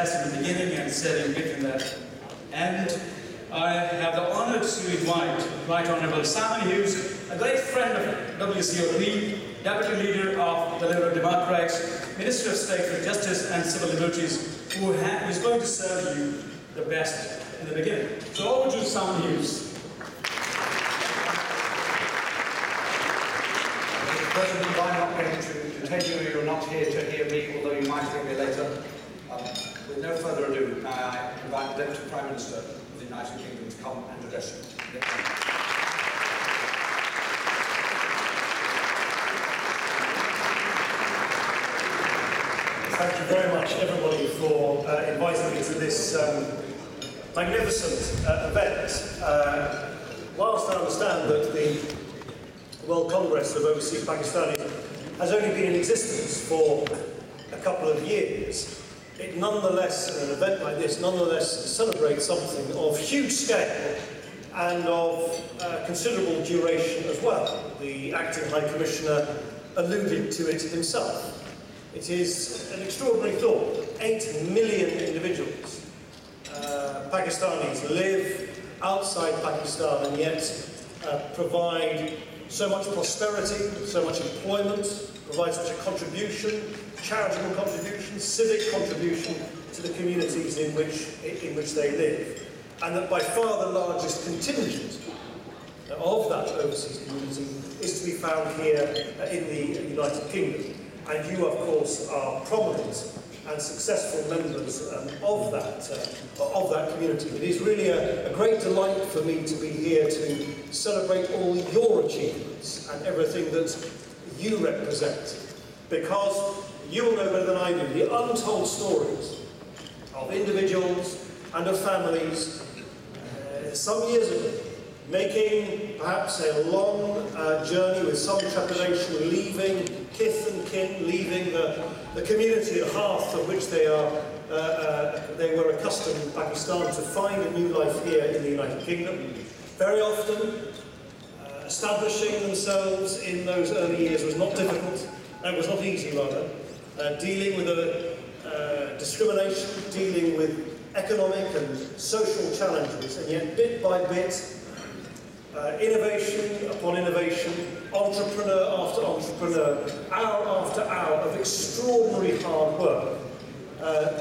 address in the beginning and said in between that. And I have the honor to invite Right Honourable Simon Hughes, a great friend of WCOP, Deputy Leader of the Liberal Democrats, Minister of State for Justice and Civil Liberties, who is going to serve you the best in the beginning. So over to Simon Hughes. Mr. President, I'm not going to detain you. You're not here to hear me, although you might hear me later. With no further ado, may I invite the Deputy Prime Minister of the United Kingdom to come and address you. Thank you very much, everybody, for inviting me to this magnificent event. Whilst I understand that the World Congress of Overseas Pakistanis has only been in existence for a couple of years, it nonetheless, an event like this, nonetheless celebrates something of huge scale and of considerable duration as well. The Acting High Commissioner alluded to it himself. It is an extraordinary thought. 8 million individuals, Pakistanis, live outside Pakistan and yet provide so much prosperity, so much employment, provide such a contribution, charitable contribution, civic contribution to the communities in which they live. And that by far the largest contingent of that overseas community is to be found here in the United Kingdom. And you, of course, are prominent and successful members of that community. It is really a great delight for me to be here to celebrate all your achievements and everything that you represent. Because you will know better than I do the untold stories of individuals and of families some years ago, making perhaps a long journey with some trepidation, leaving kith and kin, leaving the community and hearth of which they were accustomed in Pakistan, to find a new life here in the United Kingdom. Very often, establishing themselves in those early years was not difficult, and was not easy rather. Dealing with discrimination, dealing with economic and social challenges, and yet bit by bit, innovation upon innovation, entrepreneur after entrepreneur, hour after hour of extraordinary hard work.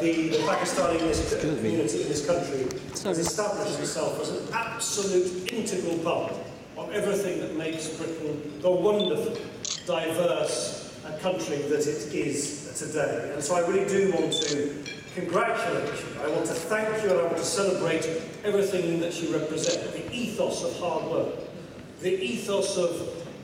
The Pakistani community in this country has established itself as an absolute integral part of everything that makes Britain the wonderful, diverse country that it is today. And so I really do want to congratulate you. I want to thank you, and I want to celebrate everything that you represent. The ethos of hard work, the ethos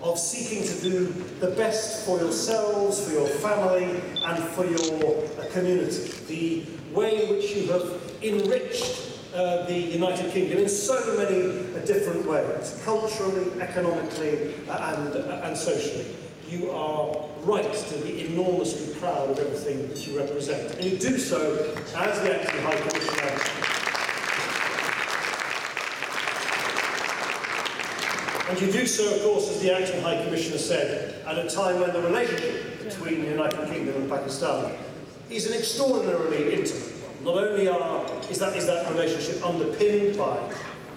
of seeking to do the best for yourselves, for your family, and for your community. The way in which you have enriched the United Kingdom in so many different ways, culturally, economically, and socially. You are right to be enormously proud of everything that you represent. And you do so as the Acting High Commissioner. And you do so, of course, as the Acting High Commissioner said, at a time when the relationship between the United Kingdom and Pakistan is an extraordinarily intimate one. Not only is that relationship underpinned by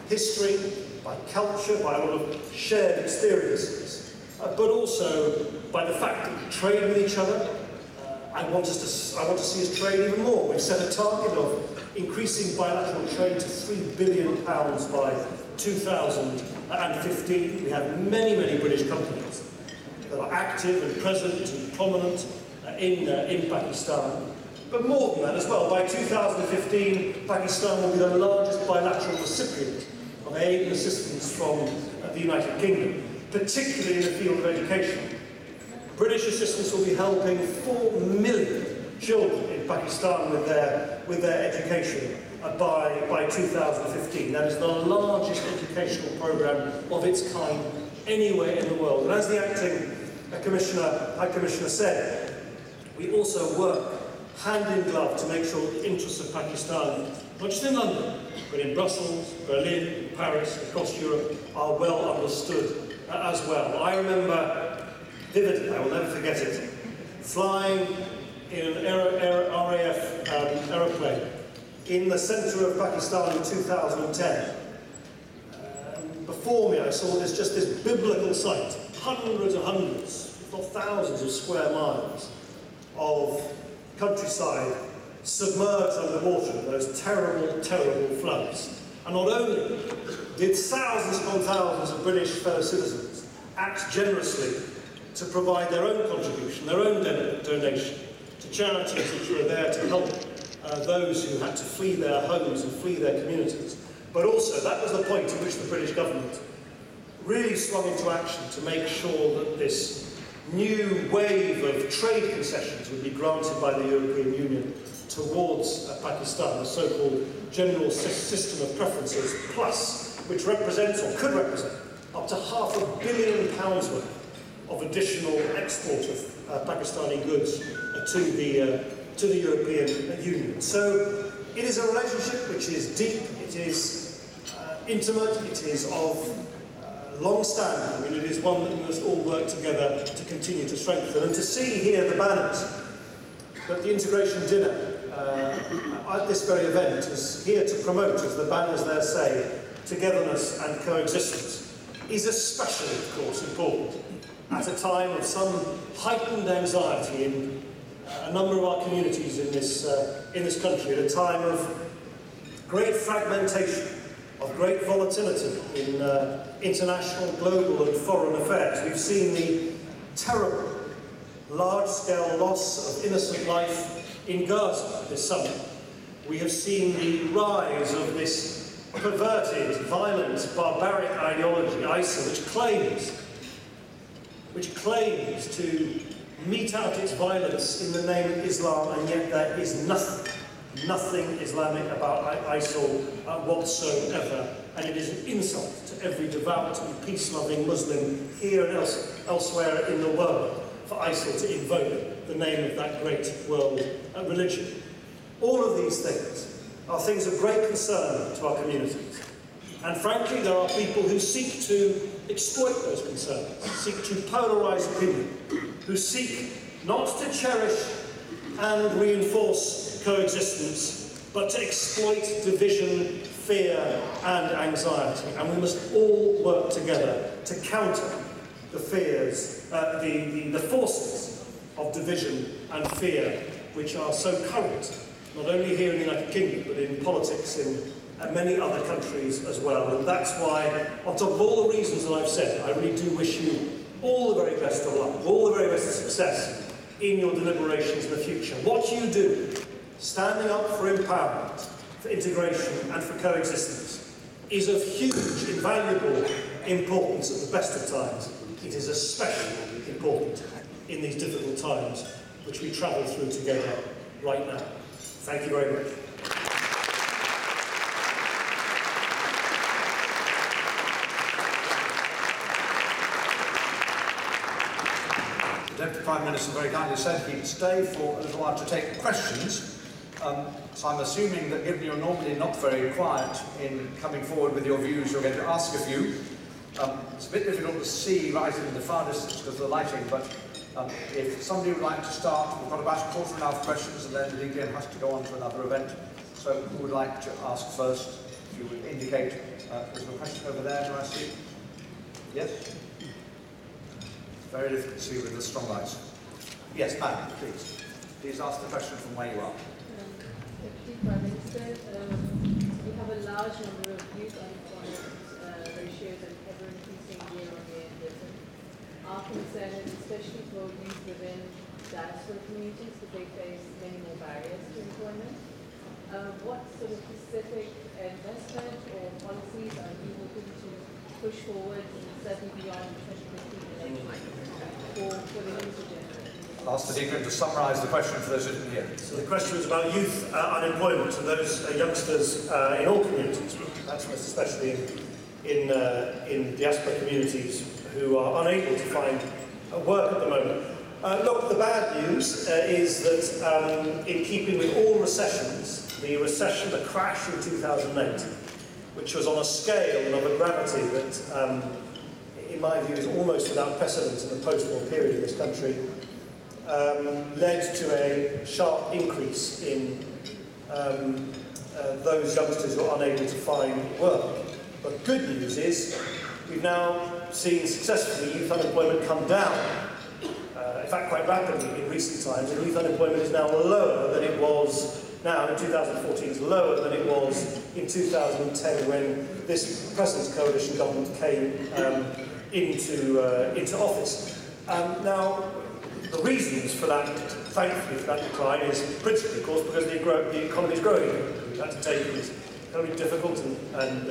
history, by culture, by a lot of shared experiences, but also by the fact that we trade with each other. I want to see us trade even more. We've set a target of increasing bilateral trade to £3 billion by 2015. We have many, many British companies that are active and present and prominent in Pakistan. But more than that as well, by 2015, Pakistan will be the largest bilateral recipient of aid and assistance from the United Kingdom, particularly in the field of education. British assistance will be helping 4 million children in Pakistan with their education by 2015. That is the largest educational programme of its kind anywhere in the world. And as the Acting High Commissioner said, we also work hand in glove to make sure the interests of Pakistan, not just in London, but in Brussels, Berlin, Paris, across Europe, are well understood as well. I remember vividly, I will never forget it, flying in an RAF aeroplane in the centre of Pakistan in 2010. Before me I saw just this biblical sight, hundreds and hundreds, if not thousands of square miles of countryside submerged underwater in those terrible, terrible floods. And not only did thousands upon thousands of British fellow citizens act generously to provide their own contribution, their own donation to charities which were there to help those who had to flee their homes and flee their communities, but also that was the point at which the British government really swung into action to make sure that this new wave of trade concessions would be granted by the European Union towards Pakistan, the so-called General System of Preferences Plus, which represents, or could represent, up to £500 million worth of additional export of Pakistani goods to the European Union. So it is a relationship which is deep, it is intimate, it is of long-standing. I mean, it is one that we must all work together to continue to strengthen. And to see here the banners that the integration dinner at this very event is here to promote, as the banners there say, togetherness and coexistence, is especially, of course, important at a time of some heightened anxiety in a number of our communities in this country, at a time of great fragmentation, of great volatility in international, global and foreign affairs. We've seen the terrible, large-scale loss of innocent life in Gaza this summer. We have seen the rise of this perverted, violent, barbaric ideology, ISIL, which claims to mete out its violence in the name of Islam, and yet there is nothing Islamic about ISIL whatsoever, and it is an insult to every devout and peace-loving Muslim here and elsewhere in the world for ISIL to invoke the name of that great world religion. All of these things are things of great concern to our communities. And frankly, there are people who seek to exploit those concerns, seek to polarise opinion, who seek not to cherish and reinforce coexistence, but to exploit division, fear and anxiety. And we must all work together to counter the fears, the forces of division and fear, which are so current, not only here in the United Kingdom, but in politics in many other countries as well. And that's why, on top of all the reasons that I've said, I really do wish you all the very best of luck, all the very best of success in your deliberations in the future. What you do, standing up for empowerment, for integration and for coexistence, is of huge, invaluable importance at the best of times. It is especially important in these difficult times which we travel through together right now. Thank you very much. The Deputy Prime Minister very kindly said he'd stay for a little while to take questions. So I'm assuming that given you're normally not very quiet in coming forward with your views, you're going to ask a few. It's a bit difficult to see right in the far distance because of the lighting, but if somebody would like to start, we've got about a quarter of an hour for questions and then the DGM has to go on to another event. So who would like to ask first? If you would indicate, there's a question over there, do I see? Yes? Very difficult to see with the strong lights. Yes, madam, please. Please ask the question from where you are. Deputy Prime Minister, we have a large number of youth unemployment ratios and ever increasing year on year in Britain. Our concern is especially for youth within diaspora communities because they face many more barriers to employment. What sort of specific investment or policies are you looking to push forward, certainly beyond 2015 election, for the youth agenda? I'll ask the Deacon to summarise the question for those who didn't hear. So the question was about youth unemployment and those youngsters in all communities, that's most especially in diaspora communities who are unable to find work at the moment. Look, the bad news is that in keeping with all recessions, the crash in 2008, which was on a scale and of a gravity that, in my view, is almost without precedent in the post-war period in this country, led to a sharp increase in those youngsters who are unable to find work. But good news is we've now seen successfully youth unemployment come down, in fact quite rapidly in recent times, and youth unemployment is now lower than it was now in 2014, is lower than it was in 2010 when this President's Coalition government came into office. Now, the reasons for that, thankfully, for that decline is principally, of course, because the economy is growing. We've had to take these very difficult and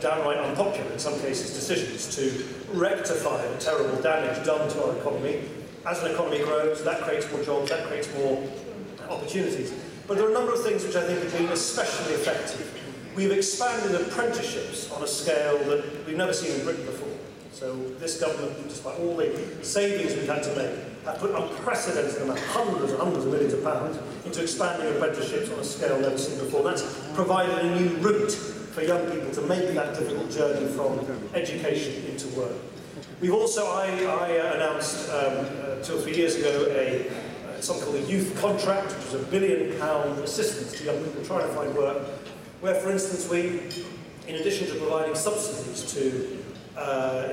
downright unpopular, in some cases, decisions to rectify the terrible damage done to our economy. As an economy grows, that creates more jobs, that creates more opportunities. But there are a number of things which I think have been especially effective. We've expanded apprenticeships on a scale that we've never seen in Britain before. So this government, despite all the savings we've had to make, have put unprecedented amounts, hundreds and hundreds of millions of pounds, into expanding apprenticeships on a scale never seen before. That's provided a new route for young people to make that difficult journey from education into work. We've also, I announced 2 or 3 years ago something called a youth contract, which was £1 billion assistance to young people trying to find work, where, for instance, we, in addition to providing subsidies to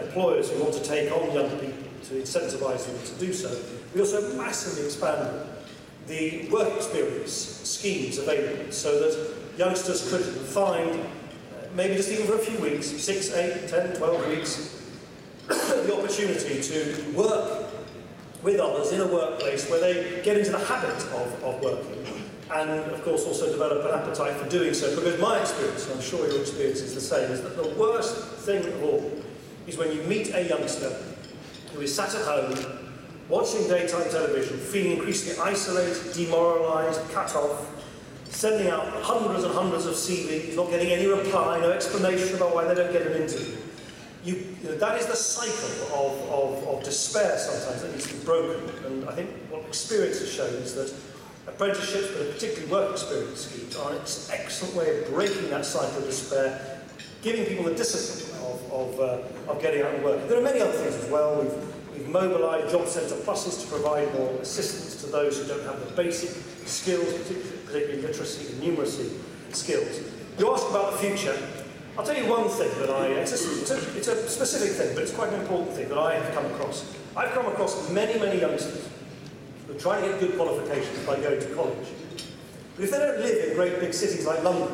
employers who want to take on young people to incentivise them to do so, we also massively expanded the work experience schemes available so that youngsters could find, maybe just even for a few weeks, 6, 8, 10, 12 weeks, the opportunity to work with others in a workplace where they get into the habit of working, and of course also develop an appetite for doing so. Because my experience, and I'm sure your experience is the same, is that the worst thing of all is when you meet a youngster who is sat at home, watching daytime television, feeling increasingly isolated, demoralised, cut off, sending out hundreds and hundreds of CVs, not getting any reply, no explanation about why they don't get an interview. You know, that is the cycle of despair sometimes that needs to be broken. And I think what experience has shown is that apprenticeships, but particularly work experience schemes, are an excellent way of breaking that cycle of despair, giving people the discipline of getting out and working. There are many other things as well. We've mobilised job centre pluses to provide more assistance to those who don't have the basic skills, particularly literacy and numeracy skills. You ask about the future. I'll tell you one thing that it's a specific thing, but it's quite an important thing that I have come across. I've come across many, many youngsters who are trying to get good qualifications by going to college. But if they don't live in great big cities like London,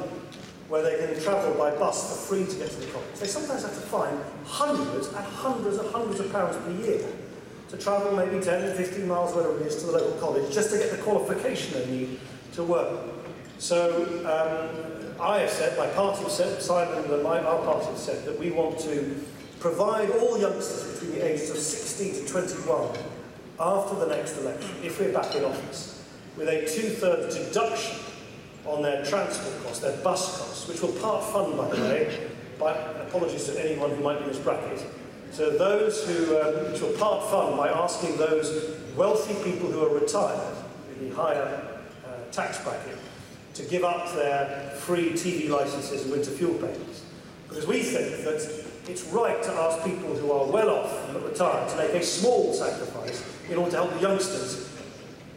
where they can travel by bus for free to get to the college, they sometimes have to find hundreds and hundreds and hundreds of pounds per year to travel maybe 10 and 15 miles, whatever it is, to the local college, just to get the qualification they need to work. So I have said, my party has said, Simon and our party have said that we want to provide all youngsters between the ages of 16 to 21 after the next election, if we're back in office, with a 2/3 deduction on their transport costs, their bus costs, which will part fund, by the way, by apologies to anyone who might be in this bracket, so those which will part fund by asking those wealthy people who are retired in the higher tax bracket to give up their free TV licences and winter fuel payments. Because we think that it's right to ask people who are well off but retired to make a small sacrifice in order to help the youngsters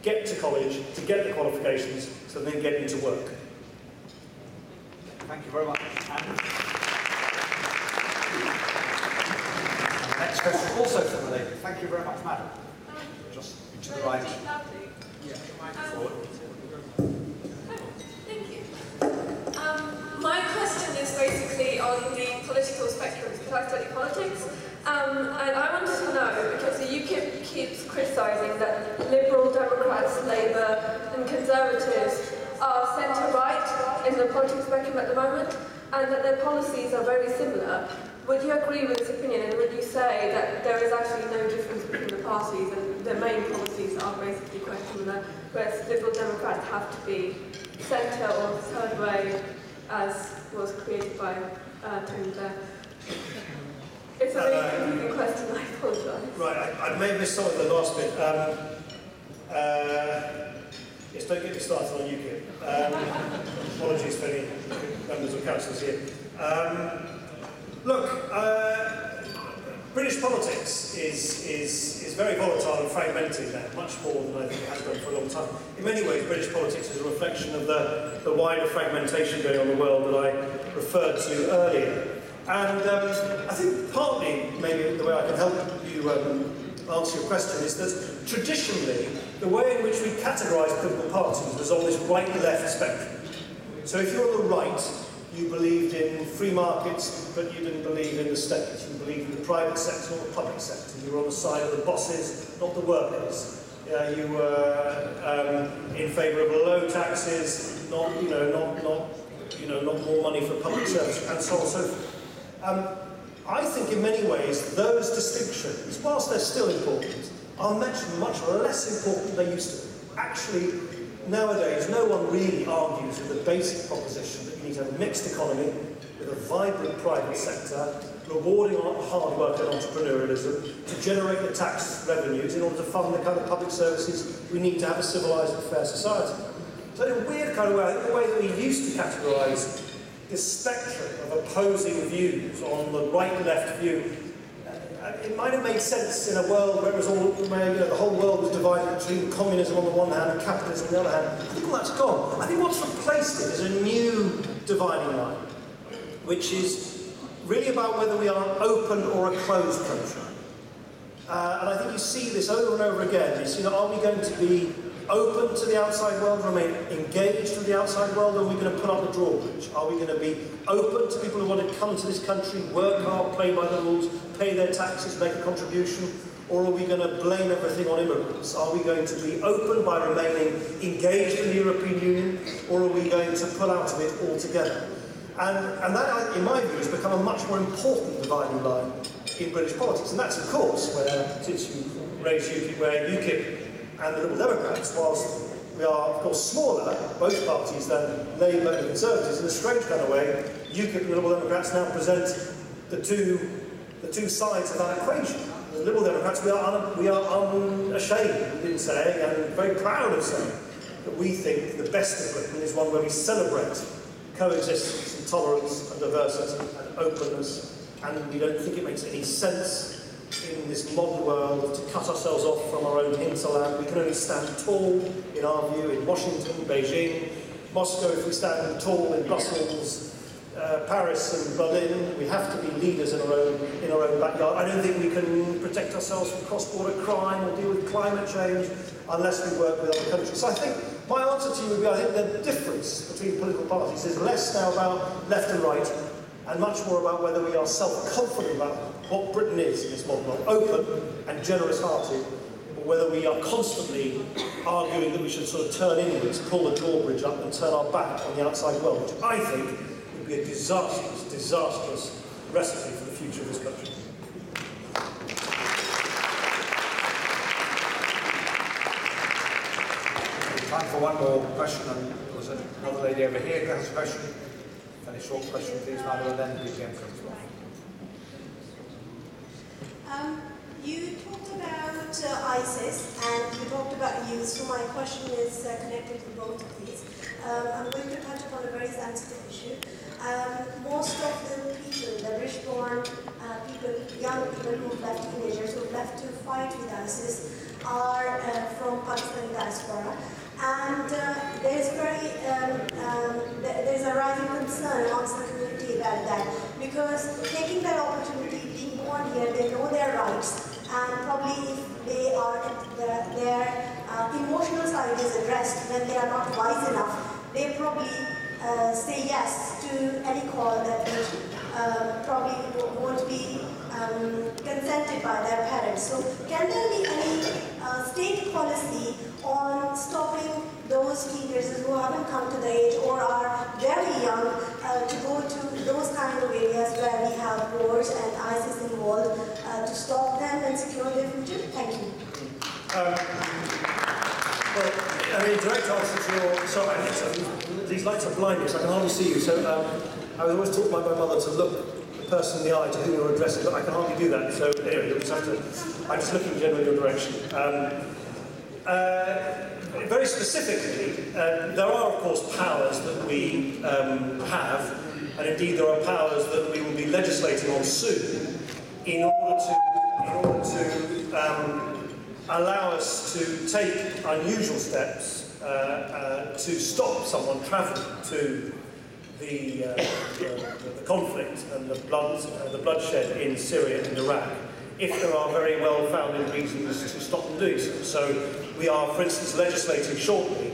get to college, to get the qualifications, so they can get into work. Thank you very much. Next question, also from the lady. Thank you very much, madam. Just to the right. Yeah. Thank you. My question is basically on the political spectrum, because I study politics, and I wanted to know, because the UKIP keeps criticising that Liberal Democrats, Labour and Conservatives are centre-right in the political spectrum at the moment, and that their policies are very similar. Would you agree with this opinion, and would you say that there is actually no difference between the parties and their main policies are basically questionable, whereas Liberal Democrats have to be centre or third way, as was created by Tony Blair? It's a very confusing question, I apologise. Right, I may have missed some of the last bit. Yes, don't get me started on UKIP. Apologies for any members of council here. Look, British politics is very volatile and fragmented now, much more than I think it has done for a long time. In many ways, British politics is a reflection of the wider fragmentation going on in the world that I referred to earlier. And I think partly, maybe the way I can help you answer your question is that traditionally, the way in which we categorise political parties was on this right-left spectrum. So if you're on the right, you believed in free markets, but you didn't believe in the state. You believed in the private sector or the public sector. You were on the side of the bosses, not the workers. You were in favour of low taxes, not more money for public service, and so on and so forth. I think in many ways those distinctions, whilst they're still important, are much less important than they used to be. Actually, nowadays, no one really argues with the basic proposition that you need to have a mixed economy with a vibrant private sector, rewarding hard work and entrepreneurialism to generate the tax revenues in order to fund the kind of public services we need to have a civilised and fair society. So in a weird kind of way, I think the way that we used to categorise this spectrum of opposing views on the right-left view, it might have made sense in a world where it was the whole world was divided between communism on the one hand and capitalism on the other hand. I think all that's gone. I think what's replaced it is a new dividing line, which is really about whether we are open or a closed country. And I think you see this over and over again. You see, are we going to be open to the outside world, remain engaged with the outside world, or are we going to put up the drawbridge? Are we going to be open to people who want to come to this country, work hard, play by the rules, pay their taxes, make a contribution, or are we going to blame everything on immigrants? Are we going to be open by remaining engaged in the European Union, or are we going to pull out of it altogether? And that, in my view, has become a much more important dividing line in British politics. And that's, of course, where, since you raised UKIP, where UKIP and the Liberal Democrats, whilst we are, of course, smaller, both parties, than Labour and Conservatives, in a strange kind of way, UKIP and the Liberal Democrats now present the two sides of that equation. The Liberal Democrats, we are unashamed in saying, and very proud of saying, that we think the best of Britain is one where we celebrate coexistence and tolerance and diversity and openness, and we don't think it makes any sense in this modern world to cut ourselves off from our own hinterland. We can only stand tall, in our view, in Washington, Beijing, Moscow, if we stand tall in Brussels, Paris and Berlin. We have to be leaders in our own backyard. I don't think we can protect ourselves from cross-border crime or deal with climate change unless we work with other countries. So I think my answer to you would be, I think the difference between political parties is less now about left and right, and much more about whether we are self-confident about what Britain is in this modern world, open and generous-hearted, or whether we are constantly arguing that we should sort of turn inwards, pull the drawbridge up and turn our back on the outside world, which I think would be a disastrous recipe for the future of this country. Time for one more question, and there's another lady over here who has a question. Any short question, please, madam, and then we can come as well. You talked about ISIS and you talked about youth, so my question is connected to both of these. I'm going to touch upon a very sensitive issue. Most of the people, the rich-born people, young people who have left, teenagers who have left to fight with ISIS, are from Pakistani diaspora. And there's a rising concern amongst the community about that, because taking that opportunity, being born here, they know their rights, and probably if they are their emotional side is addressed when they are not wise enough, they probably say yes to any call that probably won't be consented by their parents. So can there be any state policy on stopping those teenagers who haven't come to the age or are very young to go to those kind of areas where we have wars and ISIS involved, to stop them and secure their future? Thank you. Well, I mean, direct answer to your... Sorry, these lights are blinding, so I can hardly see you. So I was always taught by my mother to look the person in the eye to whom you're addressing, but I can hardly do that. So anyway, you'll just have to... I'm just looking generally in your direction. Very specifically, there are, of course, powers that we have, and indeed there are powers that we will be legislating on soon in order to important to allow us to take unusual steps to stop someone travelling to the conflict and the bloodshed in Syria and Iraq, if there are very well-founded reasons to stop them doing so. So we are, for instance, legislating shortly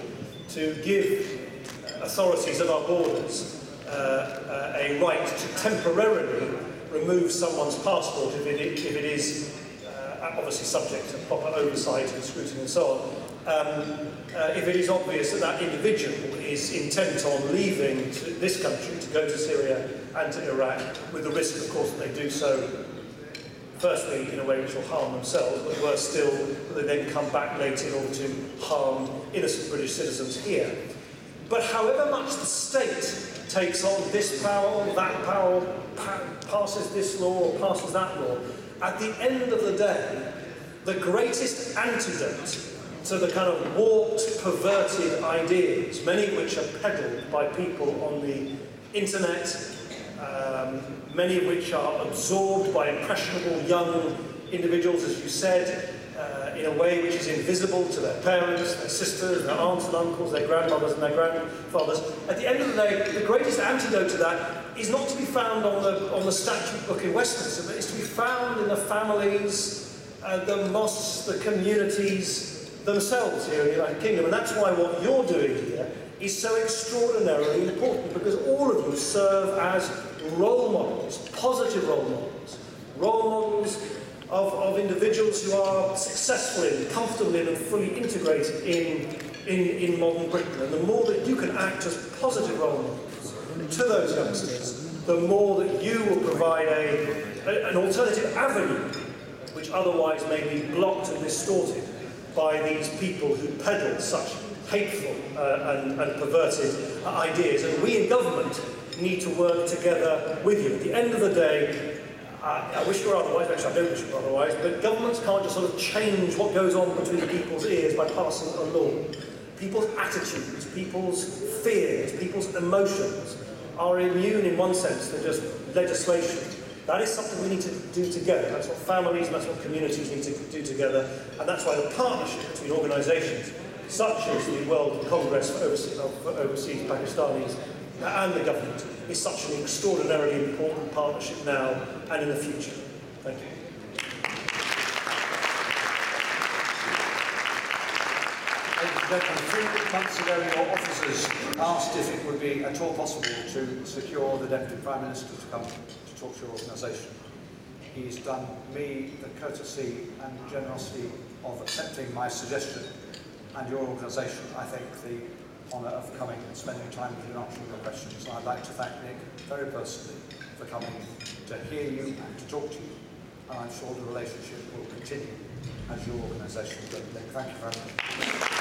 to give authorities at our borders a right to temporarily remove someone's passport if it is obviously subject to proper oversight and scrutiny and so on. If it is obvious that that individual is intent on leaving this country to go to Syria and to Iraq, with the risk, of course, that they do so, firstly, in a way which will harm themselves, but worse still, that they then come back later in order to harm innocent British citizens here. But however much the state takes on this power or that power, or passes this law or passes that law, at the end of the day, the greatest antidote to the kind of warped, perverted ideas, many of which are peddled by people on the internet, many of which are absorbed by impressionable young individuals, as you said, in a way which is invisible to their parents, their sisters, their aunts and uncles, their grandmothers and their grandfathers. At the end of the day, the greatest antidote to that is not to be found on the statute book in Westminster, but it's to be found in the families, the mosques, the communities themselves here in the United Kingdom. And that's why what you're doing here is so extraordinarily important, because all of you serve as role models, positive role models of individuals who are successful in, comfortable in, and fully integrated in modern Britain. And the more that you can act as positive role models to those youngsters, the more that you will provide an alternative avenue, which otherwise may be blocked and distorted by these people who peddle such hateful and perverted ideas. And we in government need to work together with you. At the end of the day, I wish it were otherwise, actually I don't wish it were otherwise, but governments can't just sort of change what goes on between people's ears by passing a law. People's attitudes, people's fears, people's emotions are immune in one sense to just legislation. That is something we need to do together. That's what families and that's what communities need to do together. And that's why the partnership between organisations such as the World Congress for Overseas Pakistanis and the government is such an extraordinarily important partnership now and in the future. Thank you. Ladies and gentlemen, 3 months ago your officers asked if it would be at all possible to secure the Deputy Prime Minister to come to talk to your organisation. He's done me the courtesy and generosity of accepting my suggestion, and your organisation, I think, the honour of coming and spending time with you and answering your questions. And I'd like to thank Nick very personally for coming to hear you and to talk to you. And I'm sure the relationship will continue as your organisation does. Nick, thank you very much.